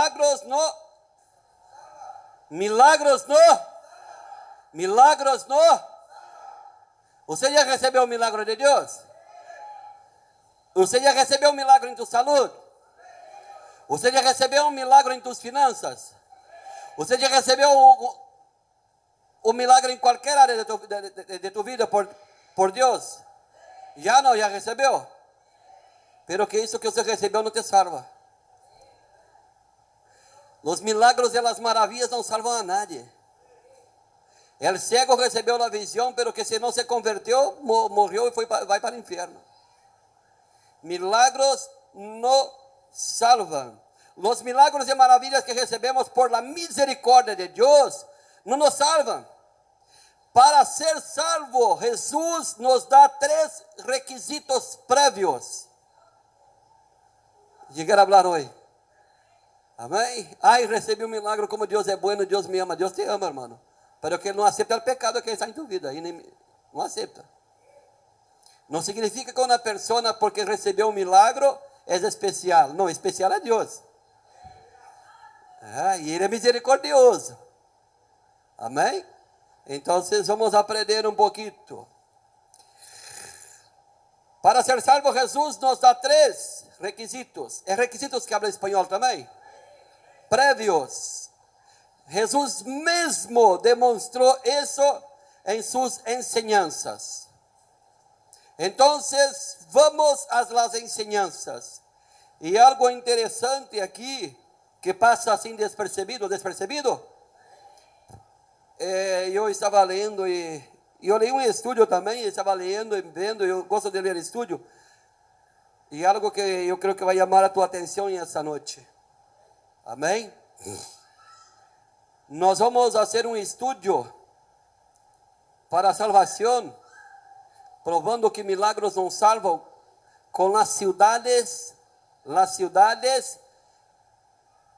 milagros no, milagros no, milagros no. Você já recebeu o milagre de Deus? Você já recebeu um milagre em tua saúde? Você já recebeu um milagre em tuas finanças? Você já recebeu o milagre em qualquer área de tua vida por Deus? Já não, já recebeu? Pero que isso que você recebeu não te salva. Os milagros e as maravilhas não salvam a nadie. El cego recebeu a visão, pero que se não se converteu, morreu e vai para o inferno. Milagros não salvam. Os milagros e maravilhas que recebemos por la misericórdia de Deus não nos salvam. Para ser salvo, Jesus nos dá 3 requisitos prévios. Llegar a falar hoje. Amém? Ai, recebi um milagre, como Deus é bueno, Deus me ama. Deus te ama, irmão. Pero que Ele não aceita o pecado que está em tua vida. Não aceita. Não significa que uma pessoa, porque recebeu um milagre, é especial. Não, especial é Deus. E Ele é misericordioso. Amém? Então, vamos aprender um pouquinho. Para ser salvo, Jesus nos dá 3 requisitos. É requisitos que habla espanhol também? Prévios. Jesus mesmo demonstrou isso em suas enseñanças. Então, vamos às enseñanças. E algo interessante aqui, que passa assim despercebido. Eu estava lendo e eu li um estudo também, estava lendo e vendo, eu gosto de ler estudo, e algo que eu creio que vai chamar a tua atenção essa noite. Amém? Nós vamos fazer um estudo para a salvação, provando que milagros não salvam, com as cidades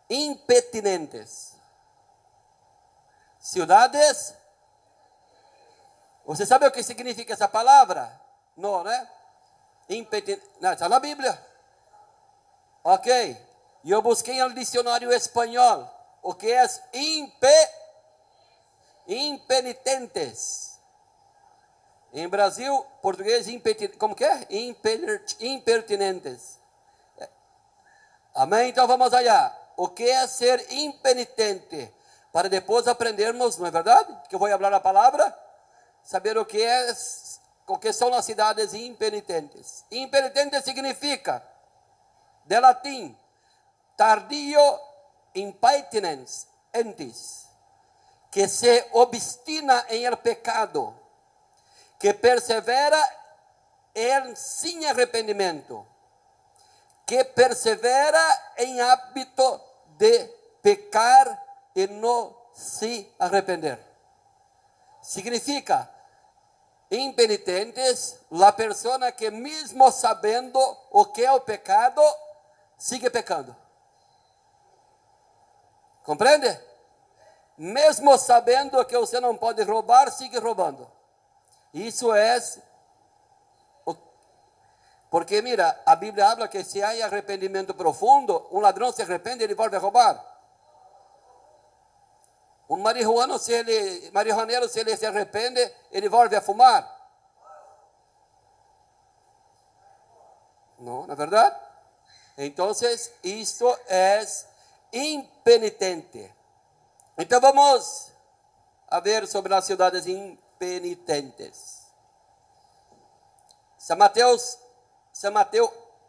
impertinentes. Cidades. Você sabe o que significa essa palavra? Não, né? Não, está na Bíblia. Ok. Eu busquei no dicionário espanhol. O que é impenitentes? Em Brasil, português, como que é? Impertinentes. Amém? Então vamos allá. O que é ser impenitente? Para depois aprendermos, não é verdade? Que eu vou falar a palavra, saber o que são as cidades impenitentes. Impenitente significa, de latim, tardio impenitens, que se obstina em el pecado, que persevera sem arrependimento, que persevera em hábito de pecar e não se arrepender. Significa, impenitentes, a pessoa que mesmo sabendo o que é o pecado, sigue pecando. Compreende? Mesmo sabendo que você não pode roubar, sigue roubando. Isso é... Porque mira, a Bíblia habla que se há arrependimento profundo, um ladrão se arrepende e ele volta a roubar. Um marihuaneiro, se ele se arrepende, ele volta a fumar. Não, não é verdade? Então, isto é impenitente. Então, vamos a ver sobre as cidades impenitentes. São Mateus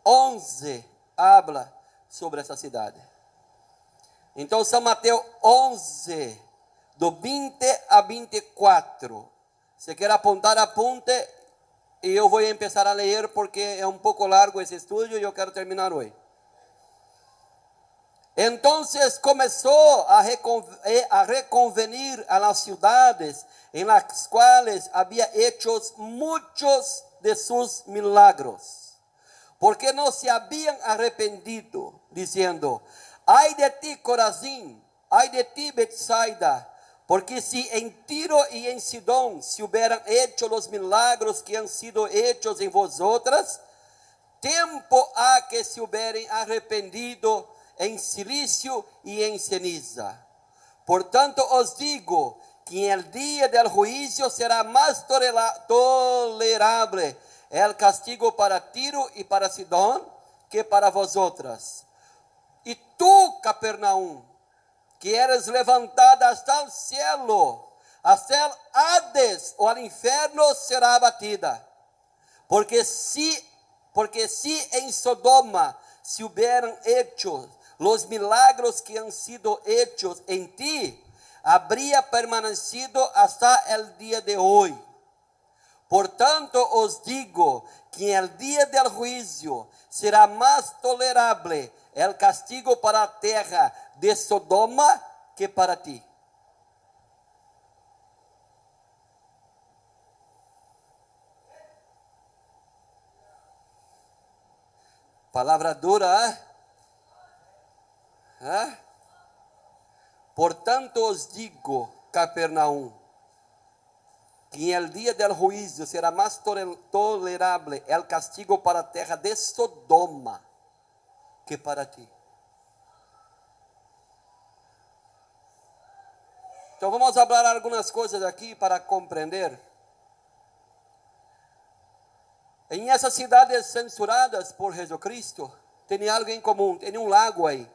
11 habla sobre essa cidade. Então, São Mateus 11, do 20 a 24. Se quer apontar, apunte. E eu vou começar a ler porque é um pouco largo esse estudo e eu quero terminar hoje. Então, começou a reconvenir a las cidades em las quais havia hechos muitos de seus milagros, porque não se haviam arrependido, dizendo: ai de ti, Corazim, ai de ti, Betsaida, porque se em Tiro e em Sidom se hubieran hecho os milagros que han sido hechos em vosotras, tempo há que se hubierem arrependido em silício e em ceniza. Portanto os digo que en el día del juicio será más tolerable el castigo para Tiro y para Sidón que para vosotras. Y tú, Capernaum, que eres levantada hasta el cielo, hasta el Hades o al infierno será abatida. Porque si en Sodoma se hubieran hecho los milagros que han sido hechos en ti, habría permanecido hasta el día de hoy. Por tanto os digo que en el día del juicio será más tolerable el castigo para la tierra de Sodoma que para ti. Palavra dura, ¿eh? ¿Eh? Por tanto os digo, Capernaum, que en el día del juicio será más tolerable el castigo para la tierra de Sodoma que para ti. Então vamos falar algumas coisas aqui para compreender. Em essas cidades censuradas por Jesucristo, tem algo em comum, tem um lago aí.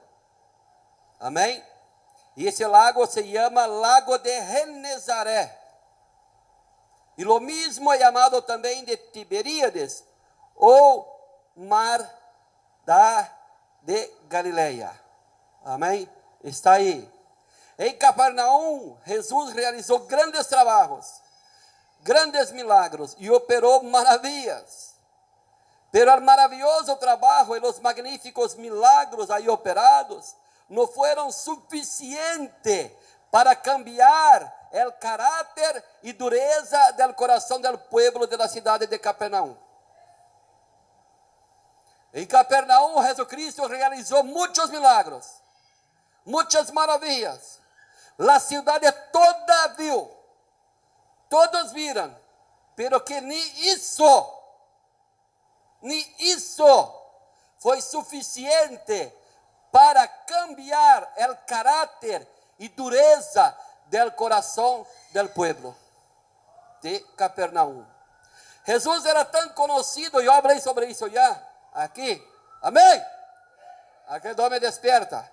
Amém? E esse lago se chama Lago de Genezaré. E o mesmo é chamado também de Tiberíades, ou Mar de Galileia. Amém? Está aí. Em Capernaum, Jesus realizou grandes trabalhos, grandes milagros e operou maravilhas. Pero el maravilloso trabajo y los magníficos milagros ahí operados no fueron suficientes para cambiar el carácter y dureza del corazón del pueblo de la ciudad de Capernaum. En Capernaum, Jesucristo realizó muchos milagros, muchas maravillas. La ciudad toda vio, todos viram, pero que ni isso foi suficiente para cambiar el carácter y dureza del corazón del pueblo de Capernaum. Jesús era tan conocido, yo hablé sobre eso ya, aquí, amén, aquel hombre despierta.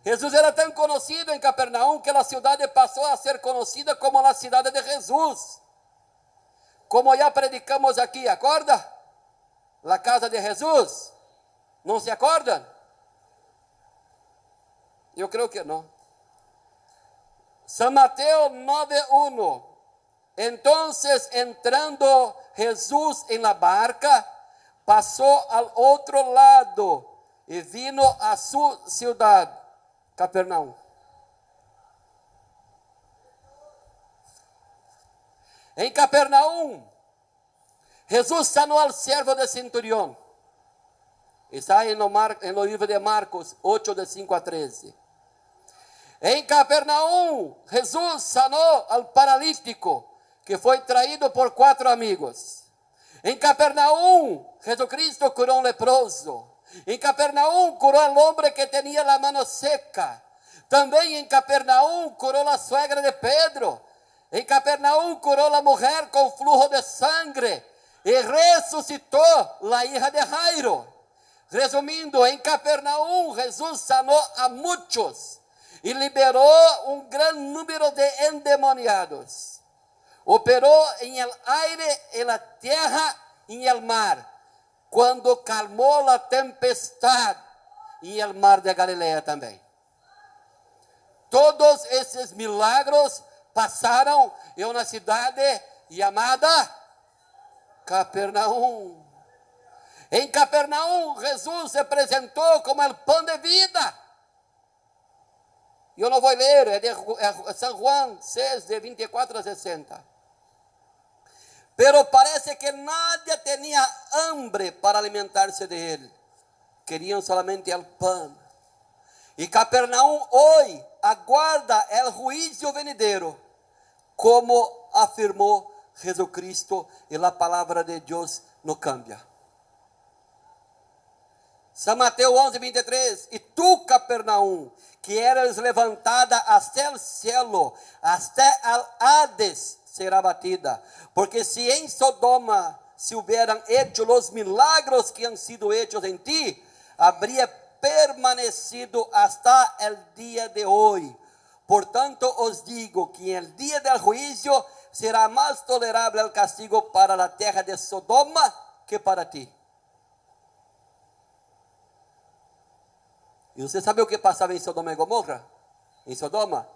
Jesús era tan conocido en Capernaum que la ciudad pasó a ser conocida como la ciudad de Jesús. Como ya predicamos aquí, ¿acorda? La casa de Jesús. ¿No se acordan? Yo creo que no. San Mateo 9:1. Entonces, entrando Jesús en la barca, pasó al otro lado y vino a su ciudad, Capernaum. En Capernaum, Jesús sanó al siervo del centurión. Está en el libro de Marcos 8, de 5 a 13. En Capernaum, Jesús sanó al paralítico que fue traído por 4 amigos. En Capernaum, Jesucristo curó a un leproso. En Capernaum curó al hombre que tenía la mano seca. También en Capernaum curó la suegra de Pedro. En Capernaum curó la mujer con flujo de sangre. Y resucitó la hija de Jairo. Resumindo, en Capernaum, Jesús sanó a muchos y liberó un gran número de endemoniados. Operó en el aire, en la tierra y en el mar, cuando calmó la tempestad y el mar de Galilea también. Todos esos milagros pasaron en una ciudad llamada Capernaum. En Capernaum, Jesús se presentó como el pan de vida. Yo no voy a leer, es de San Juan 6, de 24 a 60. Pero parece que nadie tenía hambre para alimentarse de él. Querían solamente el pan. Y Capernaum hoy aguarda el juicio venidero, como afirmó Jesucristo, y la palabra de Dios no cambia. São Mateus 11:23. E tu, Capernaum, que eras levantada até o cielo, até al Hades será batida. Porque se em Sodoma se hubieran hecho los milagros que han sido hechos en ti, habría permanecido hasta el día de hoy. Por tanto os digo que en el día del juicio será más tolerable el castigo para la tierra de Sodoma que para ti. E você sabe o que passava em Sodoma e Gomorra? Em Sodoma.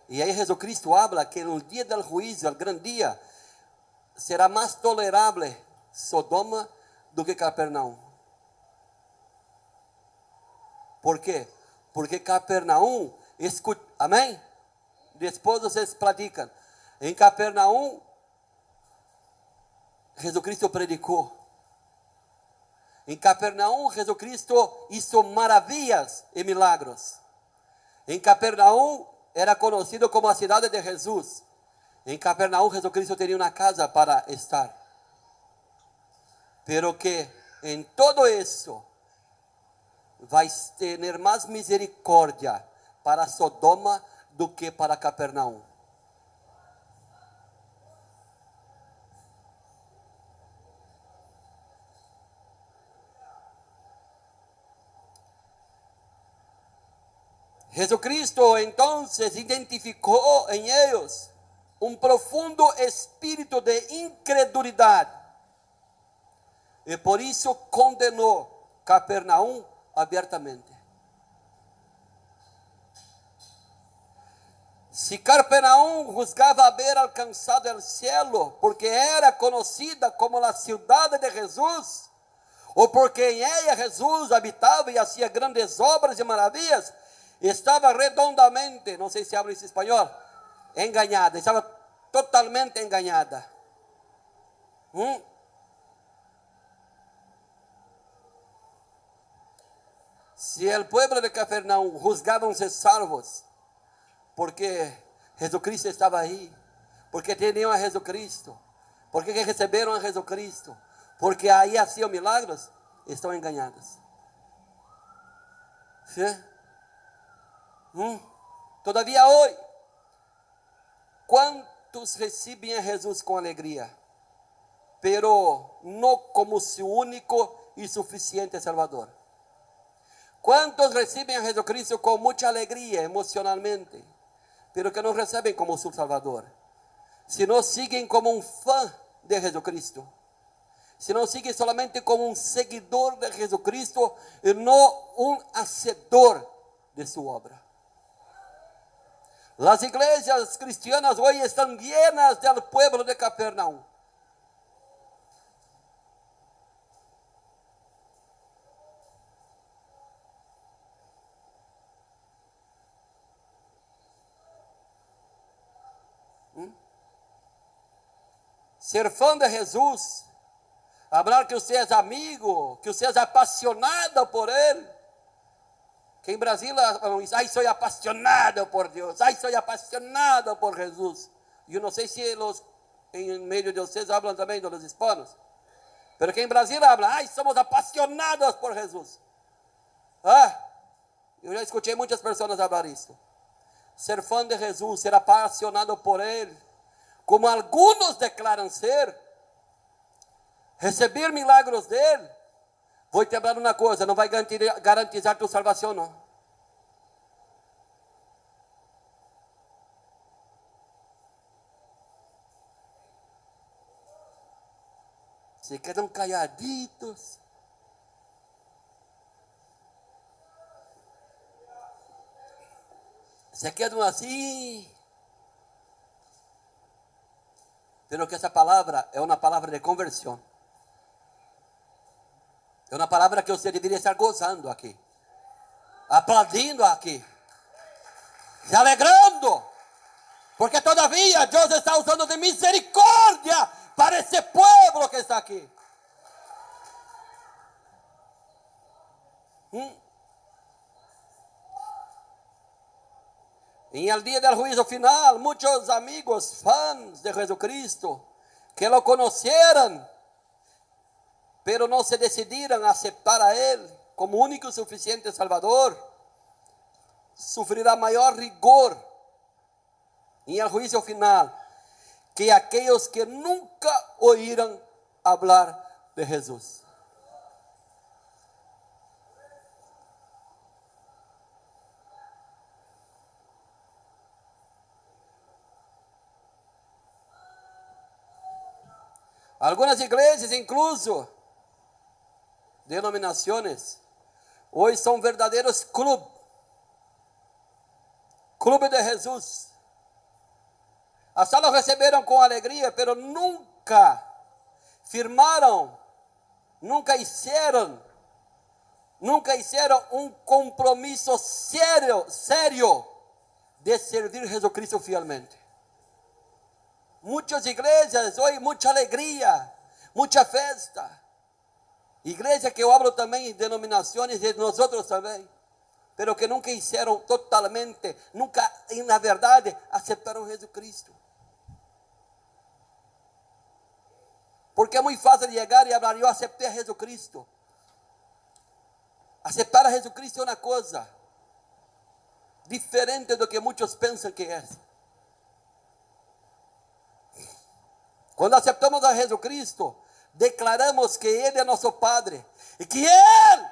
E aí Jesucristo habla que no dia do juízo, o grande dia, será mais tolerável Sodoma do que Capernaum. Por quê? Porque Capernaum, amém? Depois vocês platicam. Em Capernaum, Jesucristo predicou. Em Capernaum, Jesucristo hizo maravilhas e milagros. Em Capernaum, era conhecido como a cidade de Jesus. Em Capernaum, Jesucristo tinha uma casa para estar. Pero que em todo isso, vai ter mais misericórdia para Sodoma do que para Capernaum. Jesucristo entonces identificó en ellos un profundo espíritu de incredulidad y por eso condenó Capernaum abiertamente. Si Capernaum juzgaba haber alcanzado el cielo porque era conocida como la ciudad de Jesús, o porque en ella Jesús habitaba y hacía grandes obras y maravillas, estava redondamente, não sei se habla esse espanhol, enganada, estava totalmente enganada. Se o povo de Capernaum juzgavam-se salvos, porque Jesucristo estava aí, porque tinham a Jesucristo, porque receberam a Jesucristo, porque aí haciam milagros, estão enganados. ¿Sí? Todavía hoy, ¿cuántos reciben a Jesús con alegría? Pero no como su único y suficiente Salvador. ¿Cuántos reciben a Jesucristo con mucha alegría emocionalmente? Pero que no reciben como su Salvador. Sino siguen como un fan de Jesucristo. Sino siguen solamente como un seguidor de Jesucristo y no un hacedor de su obra. Las iglesias cristianas hoy están llenas del pueblo de Capernaum. Ser fã de Jesus, hablar que você é amigo, que você é apaixonado por Ele. Que em Brasília, ai, sou apaixonado por Deus, ai, sou apaixonado por Jesus. Eu não sei se eles, em meio de vocês, falam também dos hispanos. Mas que em Brasília falam, ai, somos apaixonados por Jesus. Eu já escutei muitas pessoas falar isso. Ser fã de Jesus, ser apaixonado por Ele, como alguns declaram ser, receber milagros dele. Vou te falar uma coisa, não vai garantizar tua salvação, não. Se quedam calladitos. Se quedam assim. Pero que essa palavra é uma palavra de conversão. É uma palavra que você deveria estar gozando aqui, aplaudindo aqui, se alegrando, porque todavia Deus está usando de misericórdia para esse povo que está aqui. Em el dia del juízo final, muitos amigos, fãs de Jesucristo, que lo conheceram, pero não se decidiram a aceptar a Ele, como único y suficiente Salvador, sufrirá mayor rigor en el juicio final que aquellos que nunca oíram hablar de Jesús. Algunas iglesias, incluso denominaciones, hoy son verdaderos clubes de Jesús. Hasta lo reciberam com alegria, pero nunca firmaram, nunca hicieron um compromisso sério de servir a Jesucristo fielmente. Muchas iglesias hoy, mucha alegría, mucha festa. Igreja que eu hablo também em denominações de nós também, pero que nunca hicieron totalmente, nunca, na verdade, aceptaram Jesucristo. Porque é muito fácil chegar e falar, eu aceptei a Jesucristo. Aceptar a Jesucristo é uma coisa diferente do que muitos pensam que é. Quando aceptamos a Jesucristo, declaramos que Ele é nosso Padre e que Ele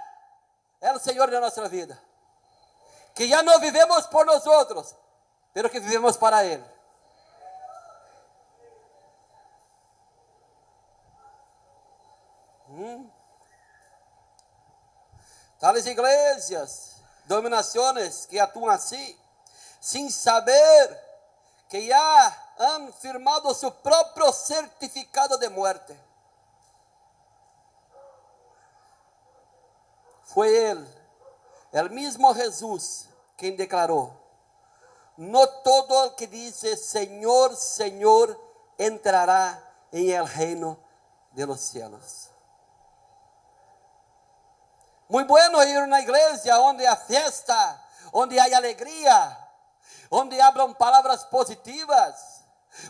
é o Senhor da nossa vida. Que já não vivemos por nós outros, mas que vivemos para Ele. Tales igrejas, dominações que atuam assim, sem saber que já han firmado su propio certificado de muerte. Fue el mismo Jesús quien declaró, no todo el que dice Señor, Señor, entrará en el reino de los cielos. Muy bueno ir a una iglesia donde hay fiesta, donde hay alegría, donde hablan palabras positivas,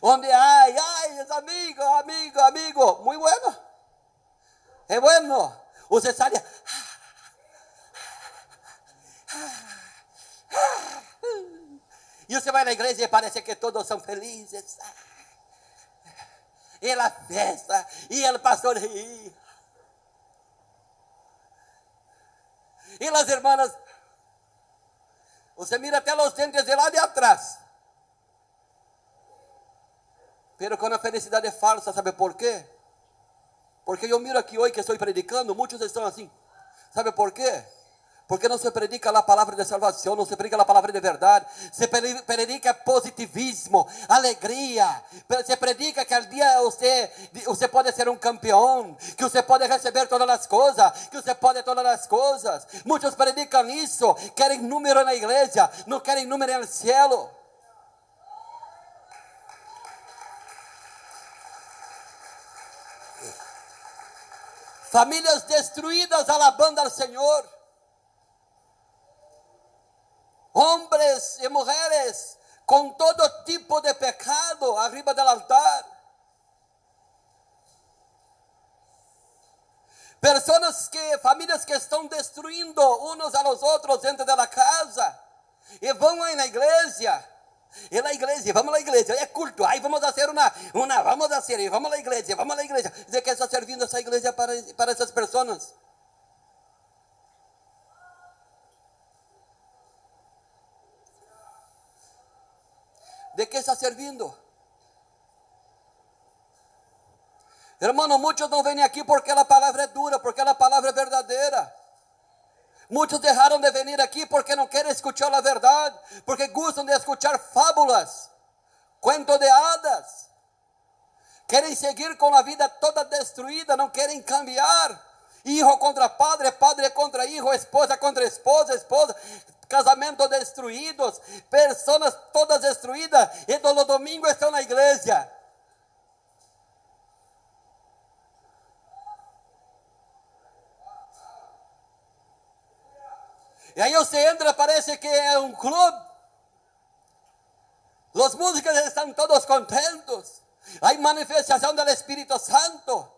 donde hay, es amigo, muy bueno. Es bueno. Usted sale, y usted va a la iglesia y parece que todos son felices. Y la fiesta, y el pastor, y las hermanas. Você mira até os dentes de lá de atrás. Pero com a felicidade falsa, sabe por quê? Porque eu miro aqui hoje que estou predicando, muitos estão assim. Sabe por quê? Porque não se predica a palavra de salvação, não se predica a palavra de verdade. Se predica positivismo, alegria. Se predica que al dia você pode ser um campeão, que você pode receber todas as coisas, que você pode todas as coisas. Muitos predicam isso, querem número na igreja, não querem número no cielo. Famílias destruídas alabando ao Senhor. Hombres e mulheres com todo tipo de pecado arriba del altar. Famílias que estão destruindo uns a los outros dentro da casa. E vão aí na igreja. E na igreja, vamos à igreja, é culto. Aí vamos fazer vamos à igreja. De que está servindo essa igreja para essas pessoas? ¿De qué está servindo? Hermano, muchos no vienen aquí porque la palabra es dura, porque la palabra es verdadera. Muchos dejaron de venir aquí porque no quieren escuchar la verdad, porque gustan de escuchar fábulas, cuentos de hadas. Quieren seguir con la vida toda destruida, no quieren cambiar. Hijo contra padre, padre contra hijo, esposa contra esposa, casamentos destruídos, pessoas todas destruídas, e todo domingo estão na igreja. E aí você entra, parece que é um clube. Os músicos estão todos contentos. Há manifestação do Espírito Santo.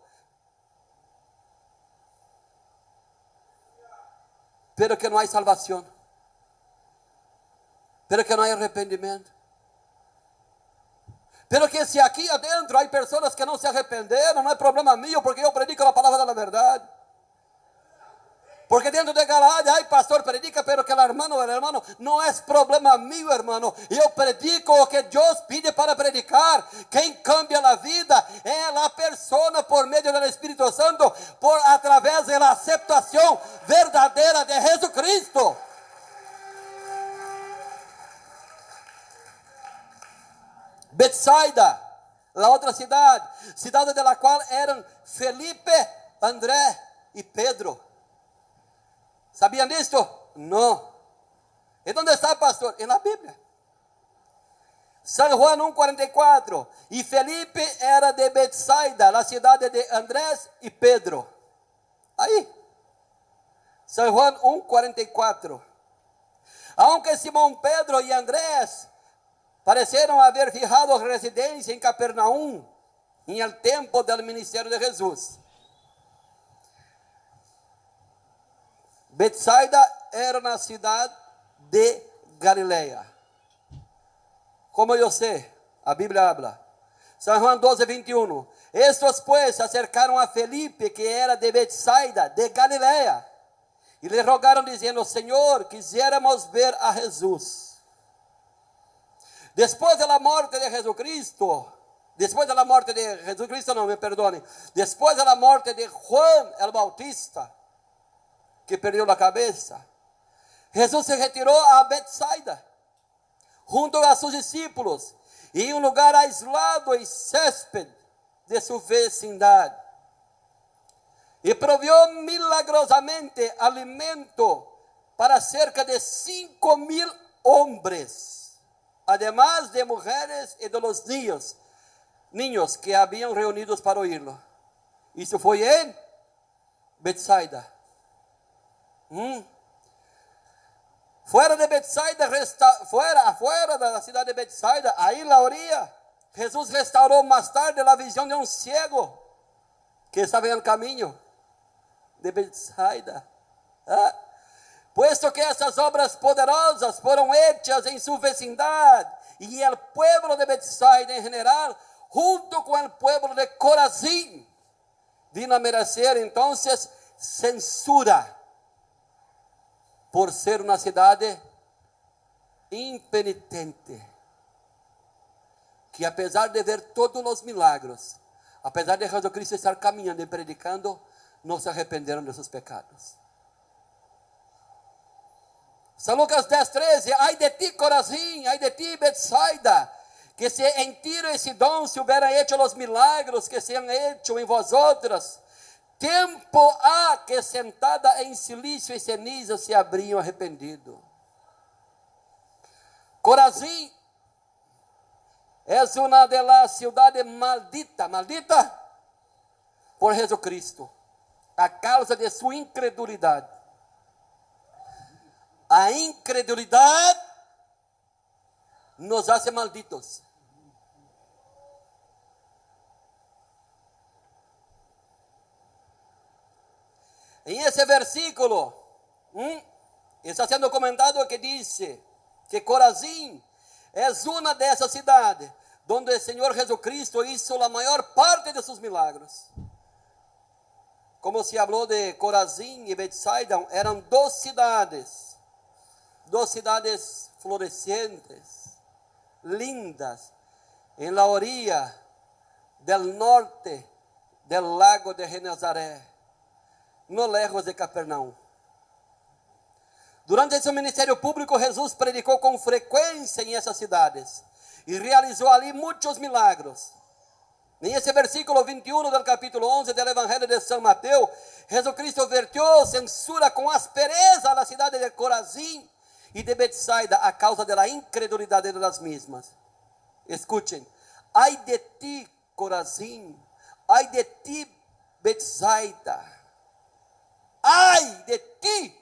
pero que no hay salvación, pero que no hay arrepentimiento. Pero que si aquí adentro hay personas que no se arrependeram, no é problema mío, porque eu predico a palavra da verdade. Porque dentro de Galadia, ai pastor, predica, pero que el hermano, não é problema mío, hermano. Eu predico o que Deus pide para predicar. Quem cambia a vida é a persona por meio do Espírito Santo, através da aceitação verdadeira de Jesus Cristo. Betsaida, a outra cidade da qual eram Felipe, André e Pedro. ¿Sabían disto? No. ¿En dónde está, pastor? En la Biblia. San Juan 1:44. E Felipe era de Betsaida, a cidade de Andrés e Pedro. Aí. San Juan 1:44. Aunque Simón Pedro e Andrés pareceram haber fijado residência em Capernaum, em el tempo del ministério de Jesus. Betsaida era na cidade de Galileia. Como eu sei, a Bíblia habla. San Juan 12:21. Estos pues se acercaram a Felipe, que era de Betsaida, de Galileia, e lhe rogaram dizendo: Senhor, quisiéramos ver a Jesus. Después de la muerte de Jesucristo, después de la muerte de Juan el Bautista, que perdió la cabeza, Jesús se retiró a Betsaida, junto a sus discípulos, y en un lugar aislado y césped de su vecindad, y provió milagrosamente alimento para cerca de 5,000 hombres, además de mujeres y de los niños que habían reunidos para oírlo. Isso foi em Betsaida. Fuera de Betsaida, afuera de la ciudad de Betsaida, ahí en la orilla, Jesús restauró más tarde la visión de un ciego que estaba en el camino de Betsaida. Puesto que essas obras poderosas foram hechas em sua vecindade, e o pueblo de Betsaida em geral, junto com o pueblo de Corazín, vino a merecer entonces censura por ser uma cidade impenitente, que apesar de ver todos os milagros, apesar de Jesucristo estar caminhando e predicando, não se arrependeram de seus pecados. São Lucas 10:13, ai de ti Corazín, ai de ti Betsaida, que se en Tiro y Sidón se hubieran hecho los milagros que se han hecho en vosotras, tempo há que sentada em silício e ceniza se habrían arrependido. Corazín es una de las ciudades maldita por Jesucristo, a causa de sua incredulidade. A incredulidade nos hace malditos. En ese versículo está sendo comentado que dice que Corazín es una de esas ciudades donde el Señor Jesucristo hizo la mayor parte de sus milagros. Como se habló de Corazín y Betsaida, eran dos ciudades florecientes, lindas, en la orilla del norte del lago de Genezaré, no lejos de Capernaum. Durante seu ministério público, Jesus predicou com frequência em essas cidades e realizou ali muitos milagros. Em esse versículo 21 do capítulo 11 do Evangelho de São Mateus, Jesucristo vertiu censura com aspereza na cidade de Corazín e de Betsaida a causa da incredulidade das mesmas. Escutem, ai de ti Corazín, ai de ti Betsaida, ai de ti.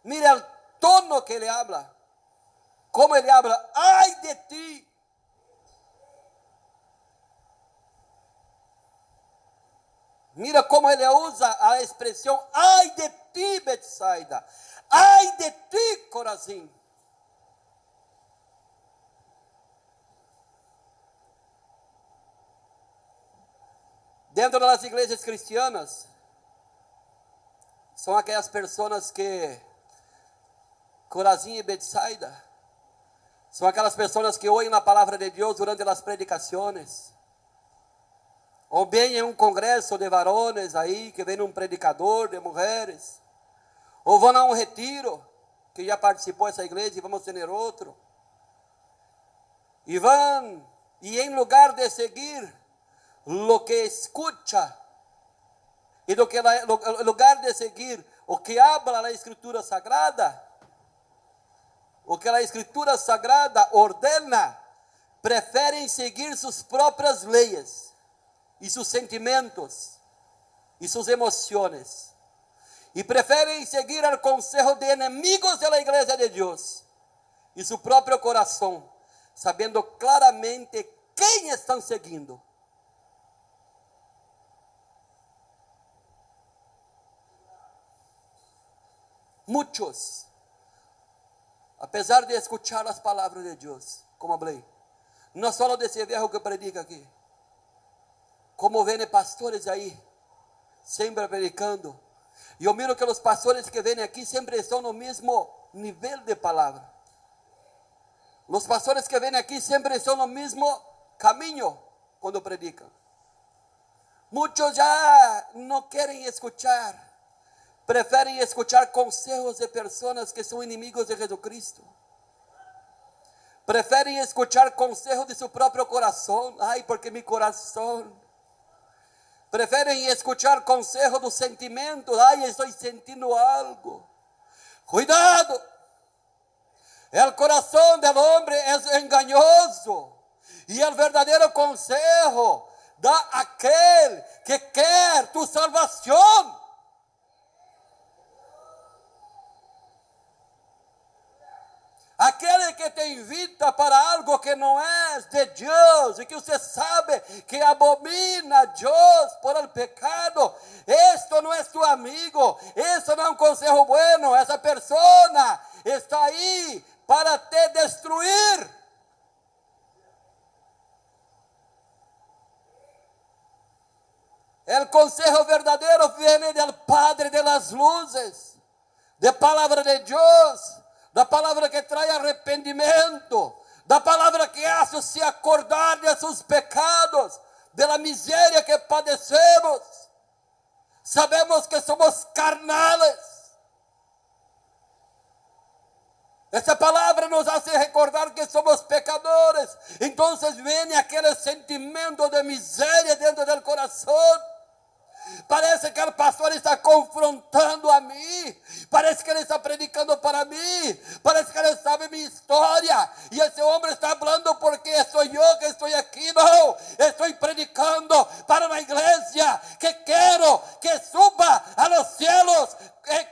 Mira el tono que ele habla, como ele habla, ai de ti. Mira como ele usa a expressão ai de ti Betsaida, Ai de ti, Corazim. Dentro das igrejas cristianas, são aquelas pessoas que, Corazim e Betsaida, são aquelas pessoas que ouvem a palavra de Deus durante as predicações, ou bem em um congresso de varones aí, que vem um predicador de mulheres, ou vão a um retiro, que já participou dessa igreja e vamos ter outro, e vão, e em lugar de seguir lo que escucha, e do que em lugar de seguir o que habla a Escritura Sagrada, o que a Escritura Sagrada ordena, preferem seguir suas próprias leis, e seus sentimentos, e suas emoções, e preferem seguir o conselho de inimigos da igreja de Deus, e seu próprio coração, sabendo claramente quem estão seguindo. Muitos, apesar de escuchar as palavras de Deus, como falei, não só desse viejo que predica aqui, como vêm pastores aí, sempre predicando. E eu miro que os pastores que vêm aqui sempre estão no mesmo nível de palavra. Os pastores que vêm aqui sempre estão no mesmo caminho quando predicam. Muitos já não querem escuchar. Preferem escuchar conselhos de pessoas que são inimigos de Jesucristo. Preferem escuchar conselhos de seu próprio coração. Ai, porque meu coração. Preferem escuchar conselhos dos sentimentos. Ai, estou sentindo algo. Cuidado! O coração do homem é engañoso. E o verdadeiro conselho dá aquele que quer tu salvação. Aquele que te invita para algo que não é de Deus, e que você sabe que abomina a Deus por el pecado, esto não é tu amigo, esto não é um conselho bueno, essa persona está aí para te destruir. O conselho verdadeiro vem do Padre de las luzes, de palavra de Deus, da palavra que traz arrependimento, da palavra que hace se acordar de seus pecados, da miséria que padecemos. Sabemos que somos carnales. Essa palavra nos hace recordar que somos pecadores. Então vem aquele sentimento de miséria dentro do coração. Parece que o pastor está confrontando a mim. Parece que ele está predicando para mim. Parece que ele sabe minha história. E esse homem está falando porque sou eu que estou aqui. Não, estou predicando para uma igreja que quero que suba a los cielos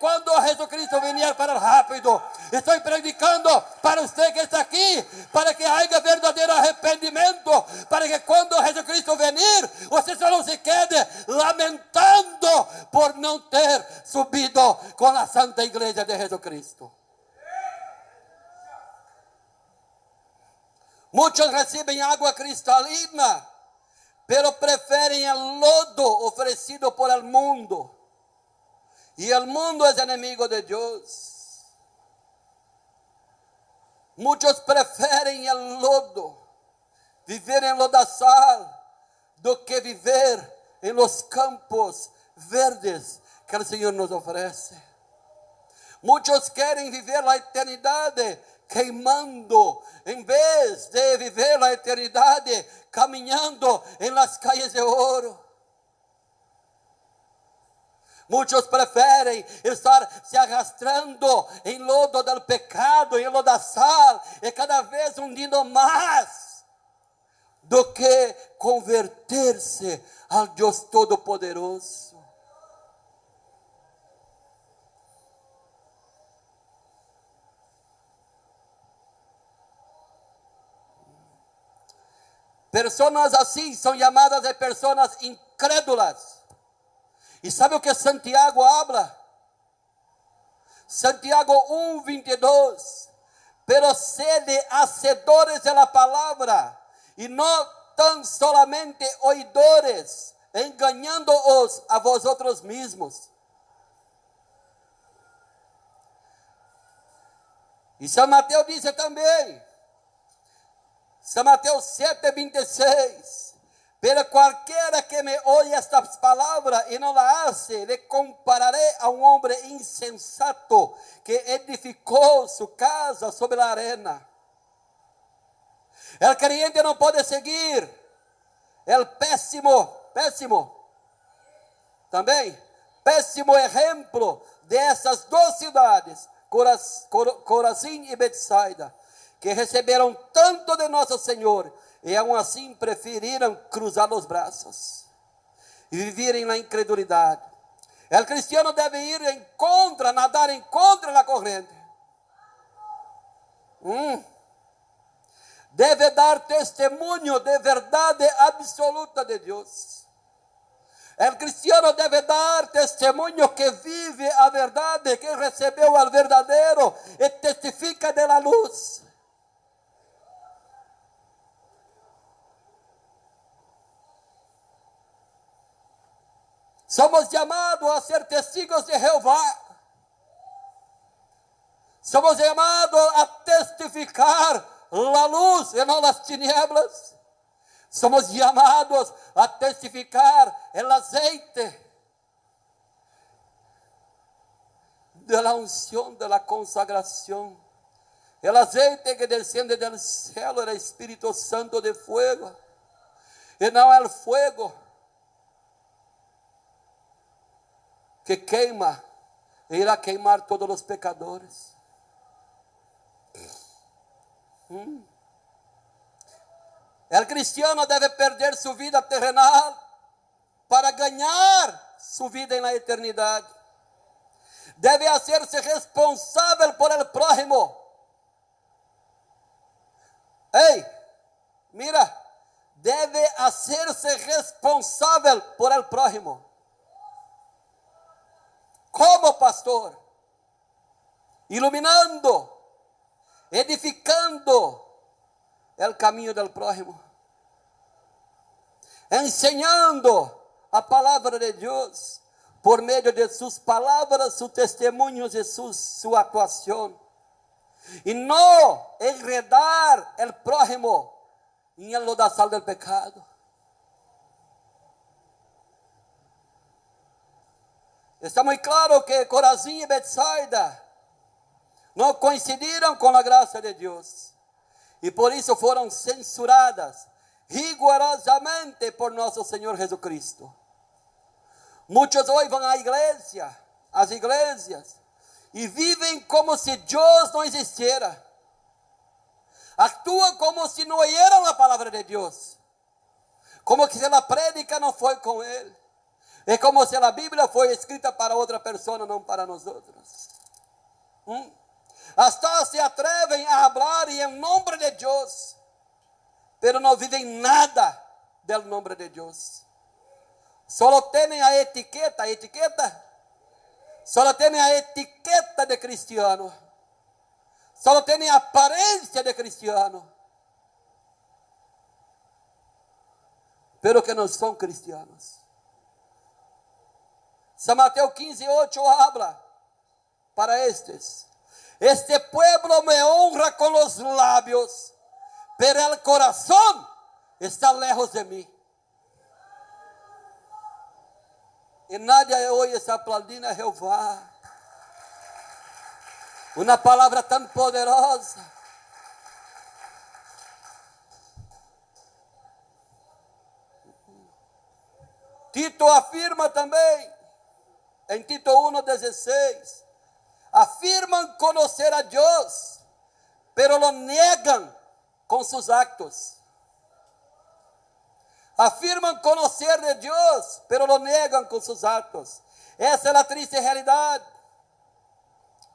quando Jesucristo vier para rápido. Estou predicando para você que está aqui, para que haja verdadeiro arrependimento, para que quando Jesucristo venir, você só não se quede lamentando por não ter subido com a Santa Igreja de Jesucristo. Muitos recebem água cristalina, pero preferem o lodo oferecido por el mundo. E o mundo é inimigo de Deus. Muitos preferem o lodo, viver em lodazal, do que viver em los campos verdes que o Senhor nos oferece. Muitos querem viver a eternidade queimando, em vez de viver a eternidade caminhando em las calles de ouro. Muitos preferem estar se arrastrando em lodo do pecado, em lodazal, e cada vez hundindo mais, do que converter-se ao Deus Todo-Poderoso. Pessoas assim são chamadas de pessoas incrédulas. E sabe o que Santiago habla? Santiago 1:22. Pero sede hacedores de la palabra y no tan solamente oidores, engañándoos a vosotros mismos. E São Mateus diz também, São Mateus 7:26, pero cualquiera que me oye estas palabras y no la hace, le compararé a un hombre insensato que edificó su casa sobre la arena. El creyente no puede seguir el péssimo ejemplo de essas duas cidades, Corazim e Betsaida, que receberam tanto de nosso Senhor e aún assim preferiram cruzar os braços e viverem na incredulidade. O cristiano deve ir em contra, nadar em contra da corrente. Deve dar testemunho de verdade absoluta de Deus. O cristiano deve dar testemunho que vive a verdade, que recebeu o verdadeiro e testifica de la luz. Somos chamados a ser testigos de Jeová. Somos chamados a testificar a luz e não as tinieblas. Somos chamados a testificar o azeite de la unción, de la consagración. El azeite que desciende del cielo, el Espíritu Santo de fuego. E não é o fuego que queima, e irá queimar todos os pecadores. O cristiano deve perder sua vida terrenal para ganhar sua vida na eternidade. Deve hacer-se responsável por el prójimo. Ei, mira, deve hacer-se responsável por el prójimo. Como pastor, iluminando, edificando o caminho del prójimo, ensinando a palavra de Deus por meio de suas palavras, seus testemunhos e sua atuação, e não enredar o prójimo em el lodazal del pecado. Está muito claro que Corazim e Betsaida não coincidiram com a graça de Deus. E por isso foram censuradas rigorosamente por nosso Senhor Jesucristo. Muitos hoje vão à igreja, às igrejas, e vivem como se Deus não existiera. Actuam como se não oyeran a palavra de Deus. Como se a prédica não foi com Ele. É como se a Bíblia foi escrita para outra pessoa, não para nós outros. Hasta se atrevem a falar em nome de Deus, pero não vivem nada del nome de Deus. Solo têm a etiqueta, solo têm a etiqueta de cristiano, solo têm a aparência de cristiano, pero que não são cristianos. São Mateus 15:8 habla para estes: este pueblo me honra con los labios, pero el corazón está lejos de mí. E nadie hoje está aplaudindo a Jeová. Uma palavra tão poderosa. Tito afirma também, em Tito 1:16, afirman conocer a Deus, pero lo niegan con sus actos. Afirman conocer de Deus, pero lo niegan con sus actos. Essa é a triste realidade.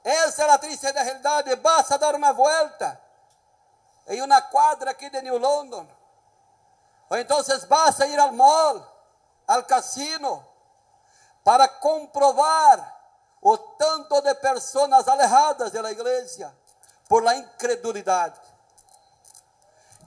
Essa é a triste realidade. Basta dar uma volta em uma quadra aqui de New London. Ou então basta ir ao mall, ao cassino, para comprovar o tanto de pessoas alejadas da igreja por la incredulidade.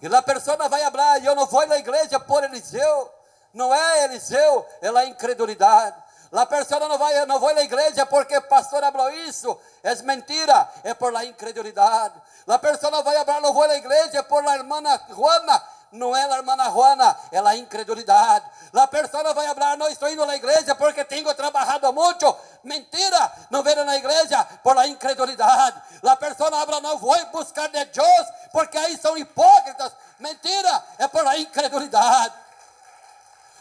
E a pessoa vai falar, eu não vou na igreja por Eliseu. Não é Eliseu, é a incredulidade. A pessoa não vai na igreja porque o pastor falou isso. É mentira, é por la incredulidade. A pessoa vai falar, não vou na igreja por la irmã Juana. Não é a irmã Juana, é a incredulidade. A pessoa vai falar, não estou indo na igreja porque tenho trabalhado muito. Mentira, não venho na igreja por la incredulidade. A pessoa fala, não vou buscar de Deus porque aí são hipócritas. Mentira, é por la incredulidade.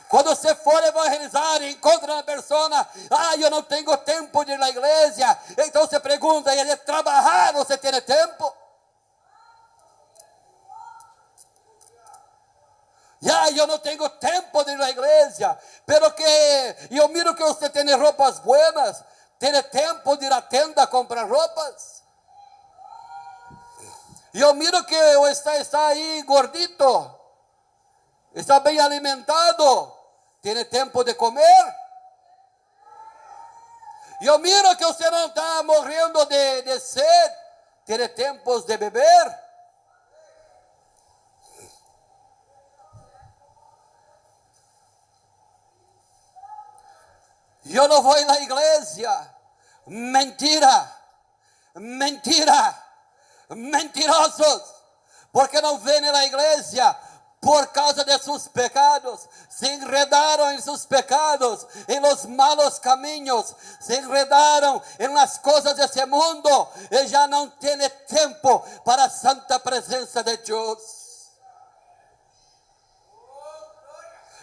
Quando você for evangelizar e encontra uma pessoa, eu não tenho tempo de ir na igreja. Então você pergunta, e de trabalhar você tem tempo? Eu não tenho tempo de ir na igreja, pero que eu miro que você tem roupas buenas, tem tempo de ir à tenda comprar roupas. E eu miro que você está aí gordito, está bem alimentado, tem tempo de comer. E eu miro que você não está morrendo de sede, tem tempos de beber. Eu não vou na igreja. Mentira, mentira, mentirosos, porque não vêm na igreja por causa de seus pecados, se enredaram em seus pecados, em los malos caminhos, se enredaram em las coisas desse mundo, e já não têm tempo para a santa presença de Deus.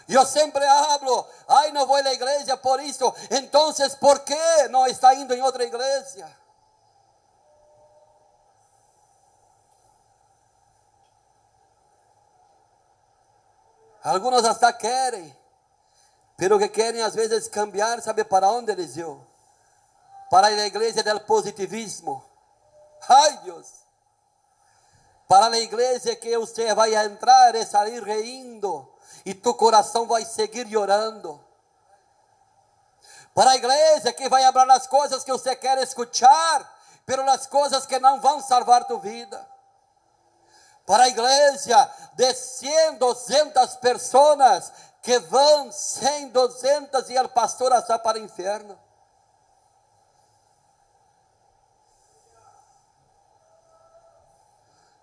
Eu sempre hablo, não vou na igreja por isso. Então, ¿por que não está indo em outra igreja? Alguns até querem, pero que querem às vezes cambiar, sabe para onde eles iam? Para a igreja do positivismo. Ai, Deus! Para a igreja que você vai entrar e sair rindo, e tu coração vai seguir chorando. Para a igreja que vai falar as coisas que você quer escuchar, pero as coisas que não vão salvar tu vida. Para a igreja de 100, 200 pessoas, que vão 100, 200 e o pastor está para o inferno.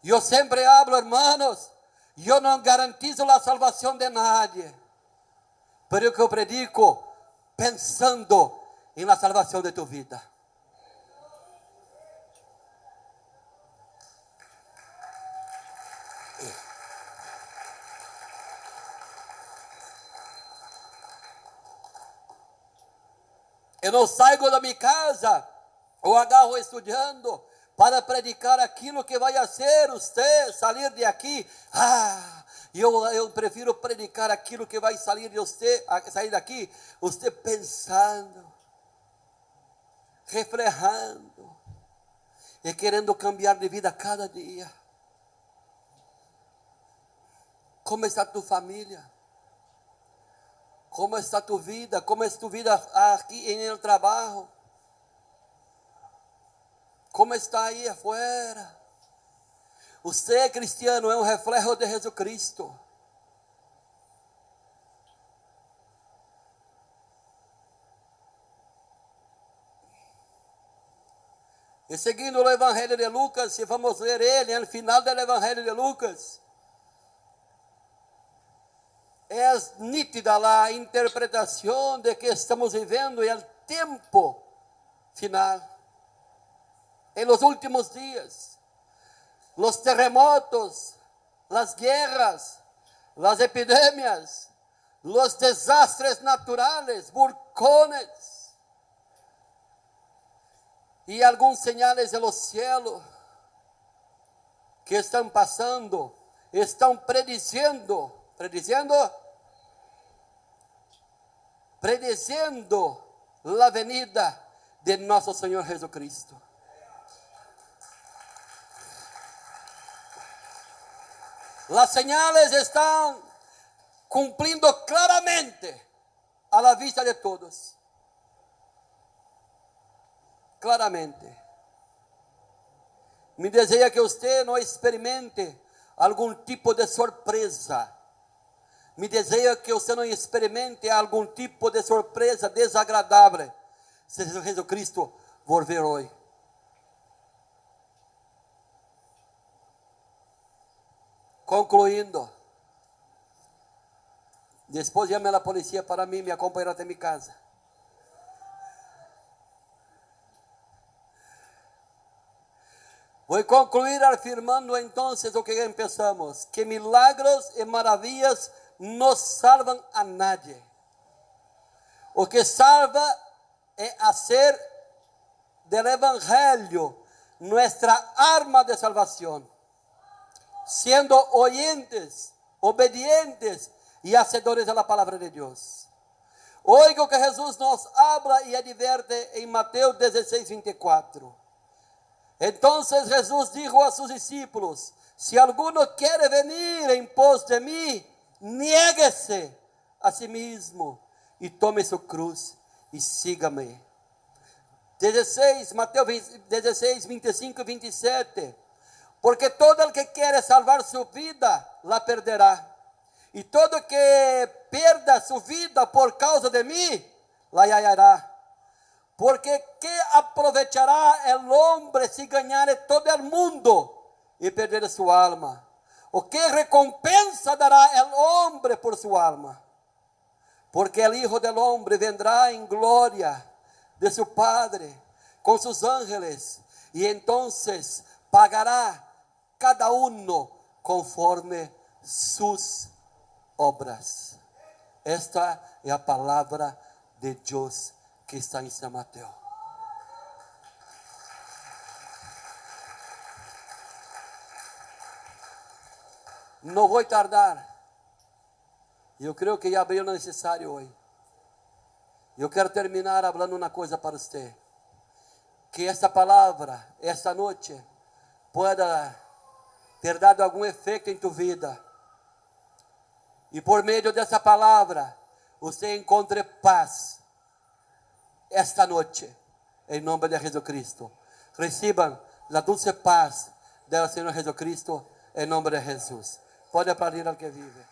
Eu sempre hablo, hermanos, eu não garantizo a salvação de nadie, pero eu predico pensando em la salvação de tu vida. Eu não saio da minha casa, ou agarro estudando, para predicar aquilo que vai ser você sair de aqui. Eu prefiro predicar aquilo que vai sair de você, sair daqui, você pensando, refletindo e querendo cambiar de vida cada dia. Como está tu família? Como está tu vida? Como é tu vida aqui no trabalho? Como está aí afuera? Você, cristiano, é um reflexo de Jesus Cristo. E seguindo o Evangelho de Lucas, se vamos ler ele, no final do Evangelho de Lucas, é nítida a interpretação de que estamos vivendo em tempo final, em los últimos dias. Los terremotos, las guerras, las epidemias, los desastres naturales, vulcanes y algunos señales de los cielos que están pasando, están prediciendo la venida de nuestro Señor Jesucristo. Las señales están cumpliendo claramente a la vista de todos. claramente. Me deseja que você não experimente algum tipo de surpresa. Me deseja que você não experimente algum tipo de surpresa desagradável se Jesus Cristo volver hoje. Concluindo, depois chame a polícia para mim, me acompanhar até minha casa. Vou concluir afirmando então o que empezamos, que milagros e maravilhas não salvam a nadie. O que salva é fazer del Evangelho nuestra arma de salvação, sendo oyentes, obedientes e hacedores da palavra de Deus. Oiga o que Jesus nos habla e adverte em Mateus 16, 24. Então Jesus dijo a seus discípulos: se alguno quer venir em pos de mim, niegue-se a si mesmo e tome sua cruz e siga-me. Mateus 16, 25 e 27. Porque todo el que quer salvar sua vida, la perderá. E todo que perda sua vida por causa de mim, la hallará. Porque que aprovechará el hombre si ganhare todo el mundo e perder sua alma? O que recompensa dará el hombre por sua alma? Porque el Hijo del Hombre vendrá em glória de su Padre com seus ángeles e entonces pagará cada uno conforme sus obras. Esta é a palavra de Deus que está em São Mateus. Não vou tardar. Eu creio que já veio necessário hoje. Eu quero terminar falando uma coisa para você. Que esta palavra, esta noite, pueda ter dado algum efeito em tua vida. E por meio dessa palavra, você encontre paz esta noite, em nome de Jesus Cristo. Recebam a dulce paz do Senhor Jesus Cristo, em nome de Jesus. Pode aplaudir ao que vive.